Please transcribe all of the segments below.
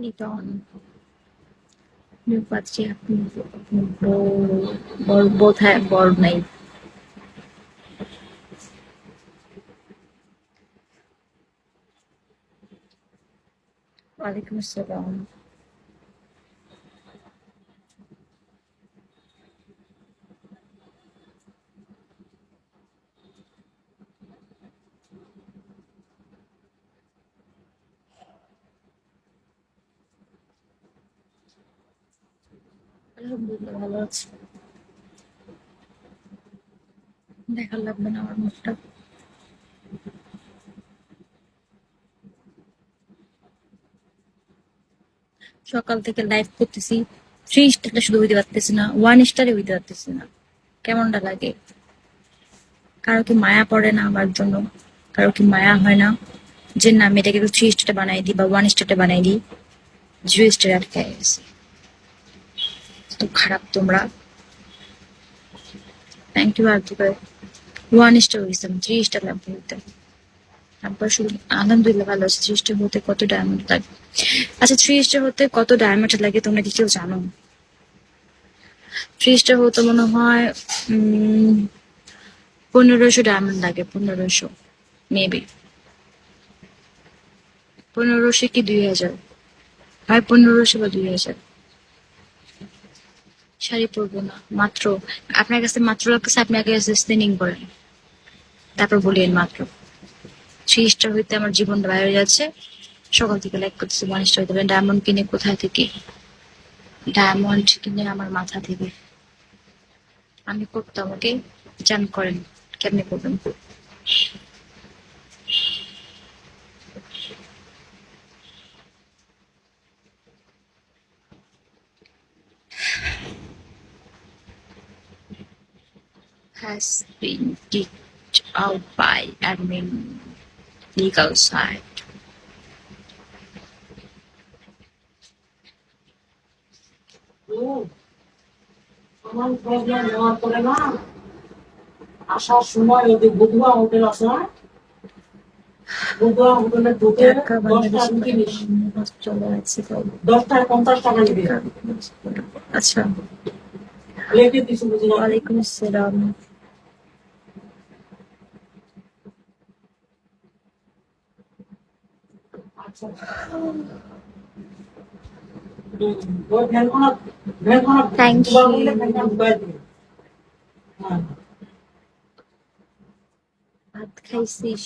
লিটন পাচ্ছি আপনি বোধ হয় বড় নাই। ওয়ালাইকুম আসসালাম। আলহামদুলিল্লাহ ভালো আছি। দেখার লাগবে না আমার মুখটা। সকাল থেকে লাইভ করতেছি, 3 স্টারটা শুধু হইতে পারতেছি না, 1 স্টারে হইতে পারতেছি না। কেমনটা লাগে? কারো কি মায়া পড়ে না আমার জন্য? কারো কি মায়া হয় না যে না আমি এটাকে 3 স্টারে বানাই দিই বা 1 স্টারে বানাই দিই? 0 স্টারে আটকে গেছে। তো খারাপ তোমরা। থ্যাংক ইউ আর 1 স্টার হয়েছে, 3 স্টার লাগবে হইতে। তারপর শুধু আলহামদুলিল্লাহ ভালো আছে। 3 স্টার হতে কত ডায়মন্ড লাগে? আচ্ছা, 3 স্টার হতে কত ডায়মন্ড লাগে তোমরা কি কেউ জানো? 3 স্টার হতে মনে হয় 1500 ডায়মন্ড লাগে, 1500 মেবি। 1500 কি 2000? হয় 1500 বা 2000। শাড়ি পরবো না মাত্র? আপনার কাছে মাত্র লাগতেছে, আপনি আগে স্পিনিং করেন, তারপর বলিয়েন মাত্র। 3 স্টার হইতে আমার জীবনটা বাইরে যাচ্ছে। সকাল থেকে লাইক করতেছি 1 স্টার হইতে। ডায়মন্ড কিনে কোথায় থেকে? ডায়মন্ড কিনে আমার মাথা থেকে। আমি করতাম, ওকে? জান করেন, কেমনি করবেন? Has been kicked out by admin legal side. আমার প্রবলেম নেওয়ার পরে না আসার সময় ওই বধুয়া হোটেল আছে না, বধুয়া হোটেলে ঢুকে ঢাকা বাংলাদেশ চলে আছে। 10টায় 50 টাকা নিবে। আচ্ছা, লেখে দিছি বুঝলাম। ওয়ালাইকুম আসসালাম। আচ্ছা, ওই ভ্যানখানা থ্যাংক দুবার ইউ। বললে ভ্যানখানা ঢুকাই দিবে। হ্যাঁ, ভাত খাইছিস?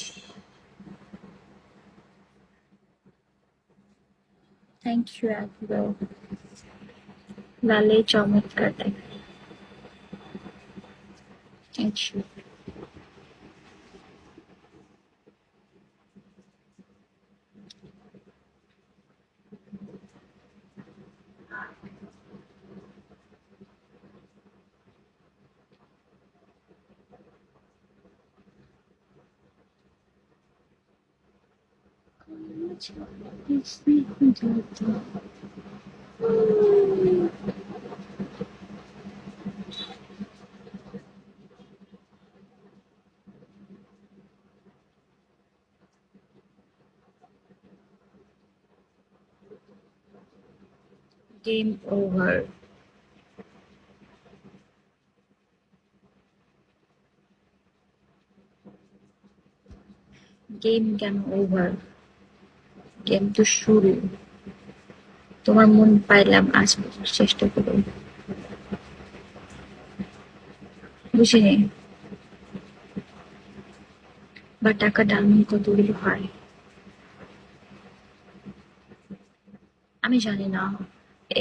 থ্যাংক ইউ একবার। লালে চমৎকার দেখ। Thank you. Game over. Game কেন ওভার? গেম তো শুরু। তোমার মন পাইলাম, আজ বোঝার চেষ্টা করো। বুঝিনি। বা টাকা ডায়মন্ড কতগুলো হয় আমি জানি না।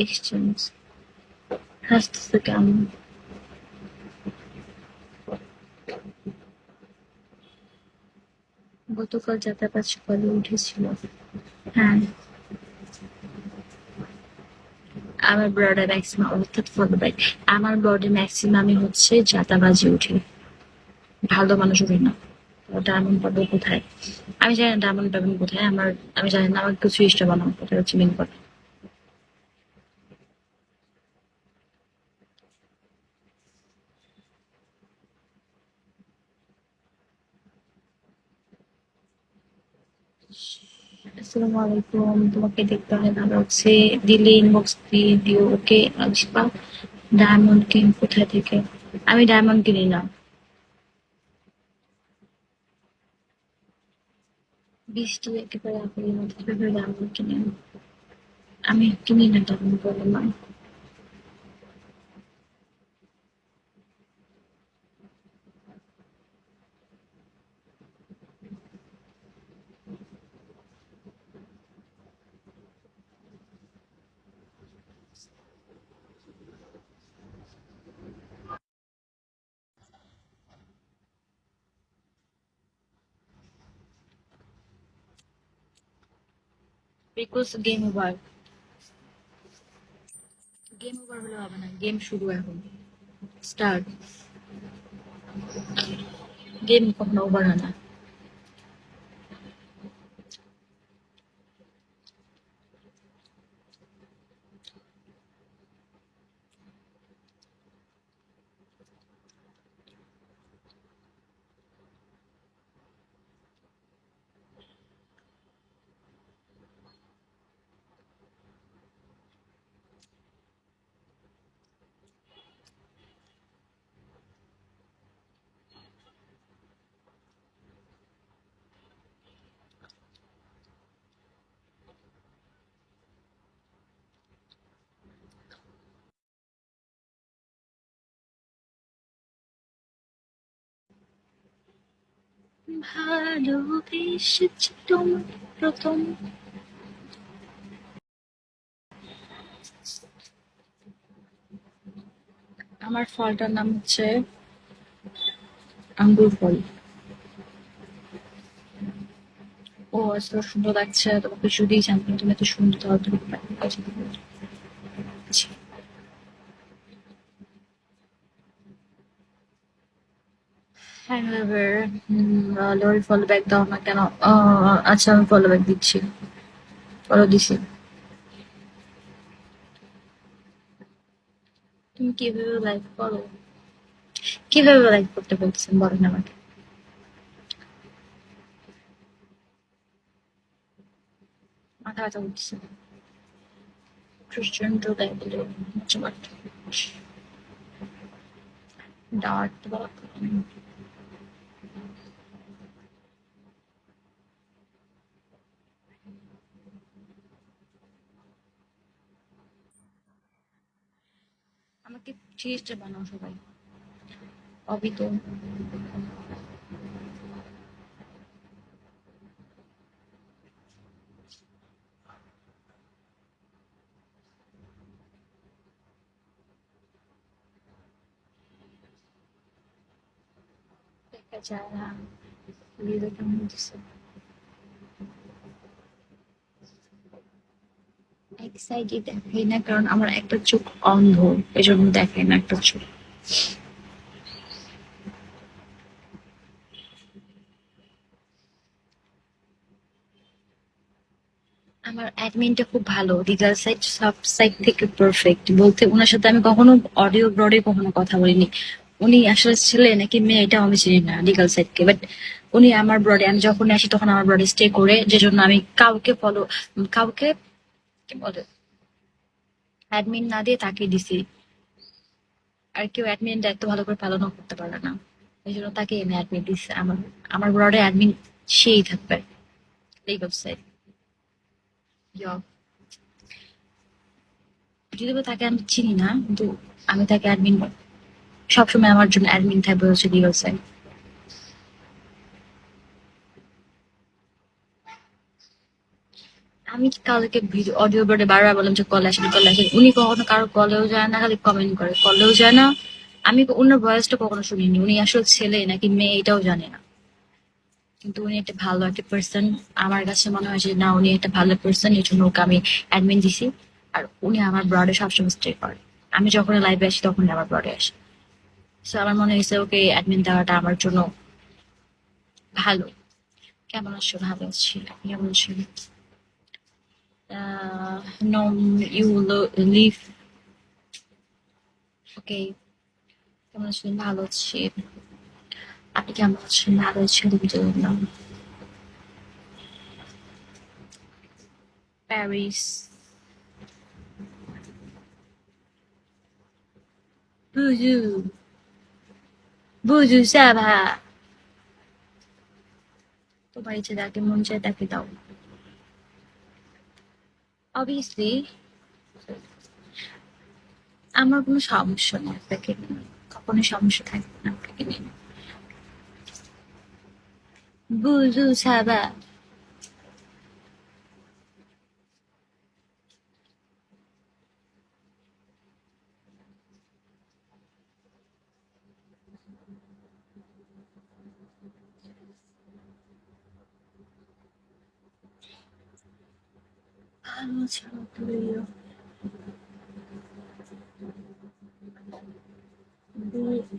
এক্সচেঞ্জ হাসতেছে কেমন? গতকাল যাত্রাবাজ সকালে উঠেছিল। হ্যাঁ, আমার ব্রডে ম্যাক্সিমাম অর্থাৎ ফলো ব্যাক। আমার ব্রডে ম্যাক্সিমামই হচ্ছে যাতাবাজি উঠে, ভালো মানুষ উঠে না। ডায়মন্ড পাবো কোথায়? আমি জানি না ডায়মন্ড পাবেন কোথায়। আমি জানি না, আমার কিছু ইষ্ট বানাবো কোথায় হচ্ছে মেন কথা। আসসালামু আলাইকুম, তোমাকে দেখতে অনেক ভালো লাগছে। দিলে ইনবক্স দিয়ে দিও, ওকে? আলিশা, ডায়মন্ড কিন কোথায় থেকে? আমি ডায়মন্ড কিনি না। বৃষ্টি একেবারে আপেলের মতো, কিভাবে ডায়মন্ড কিনে আনবো? আমি কিনি না ডায়মন্ড, বললাম। Because game over. Game over হলে হবে না, গেম শুরু এখন, স্টার্ট। গেম কখনো ওভার হয় না। ভালোবেসেছি তোমার প্রথম। আমার ফলটার নাম হচ্ছে আঙ্গুর ফল। ও এত সুন্দর লাগছে, তোমাকে যদি জানতাম তুমি এত সুন্দর, তাহলে তুমি পছন্দ করো। হ্যাংওভার। লরি ফলো ব্যাক দাও না কেন? আচ্ছা, আমি ফলো ব্যাক দিচ্ছি, ফলো দিছি। তুমি কিভাবে লাইক করো? কিভাবে লাইক করতে বলছেন বলেন আমাকে। মাথা ব্যথা করতেছে, প্রচন্ড লেভেলে ডার্ট। আমাকে চিজটা বানাও সবাই, অবি তো। দেখা যায় না, লিজা কেমন হচ্ছে। এক সাইডে দেখাই না, কারণ আমার একটা চোখ অন্ধ, এজন্য দেখাই না একটা চোখ। আমার অ্যাডমিনটা খুব ভালো, লিগাল সাইড সব সাইড থেকে পারফেক্ট। বলতে ওনার সাথে আমি কখনো অডিও ব্রডে কখনো কথা বলিনি। উনি আসলে ছেলে নাকি মেয়ে এটাও আমি চিনি না লিগাল সাইডকে, বাট উনি আমার ব্রডে, আমি যখন আসি তখন আমার ব্রডে স্টে করে, যে জন্য আমি কাউকে ফলো, কাউকে কি বলে অ্যাডমিন না দিয়ে তাকে দিছি। আর কেউ অ্যাডমিন দায়িত্ব ভালো করে পালনও করতে পারে না, এই জন্য তাকে আমি অ্যাডমিন দিচ্ছি। আমার আমার ব্রডে অ্যাডমিন সেই থাকবে, লিগাল সাইড। যদিও বা তাকে আমি চিনি না, কিন্তু আমি তাকে অ্যাডমিন, সবসময় আমার জন্য অ্যাডমিন থাকবে হচ্ছে লিগাল সাইড। আমি কালকে অডিও বোর্ডে বারবার বললাম যে কল আসেন, কল আসেন। উনি কখনো কারো কলেও যায় না, খালি কমেন্ট করে, কলেও যায় না। আমি ওনার ভয়েসটা কখনো শুনিনি, উনি আসলে ছেলে নাকি মেয়ে এটাও জানে না। কিন্তু উনি একটা ভালো একটা পার্সন, আমার কাছে মনে হয় যে না, উনি একটা ভালো পার্সন, এই জন্য ওকে আমি অ্যাডমিন দিছি। আর উনি আমার ব্রডে সবসময় স্টে করে, আমি যখন লাইভে আসি তখন আমার ব্রডে আসে। তো আমার মনে হয়েছে ওকে অ্যাডমিন দেওয়াটা আমার জন্য ভালো। কেমন আছো? ভালো আছি, আপনি কেমন আছেন? No, you live. ওকে, কেমন আছেন? ভালো আছি, আপনি কেমন আছেন? ভালো আছি, আলহামদুলিল্লাহ। প্যারিস। বুঝু বুঝু সাভা। তোমার ইচ্ছে যাকে মন চায় তাকে দাও। অবভিয়াসলি আমার কোনো সমস্যা নেই আপনাকে নিয়ে, কখনো সমস্যা থাকবে না আপনাকে নিয়ে। বুঝু সাবা। ভালো ছাড়া তুইও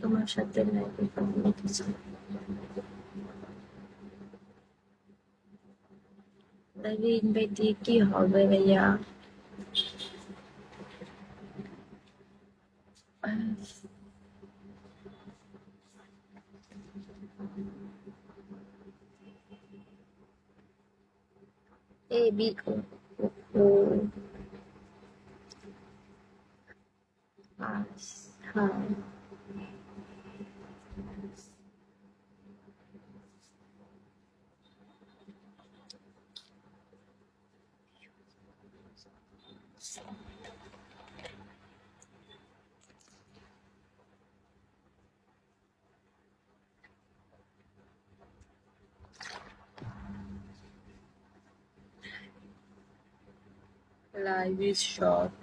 তোমার সাথে লাইফে কথা বলতেছি, লাইভে ইনভাইট দিয়ে কি হবে ভাইয়া? এ বি ও ও আস হ্যাঁ। Life is short.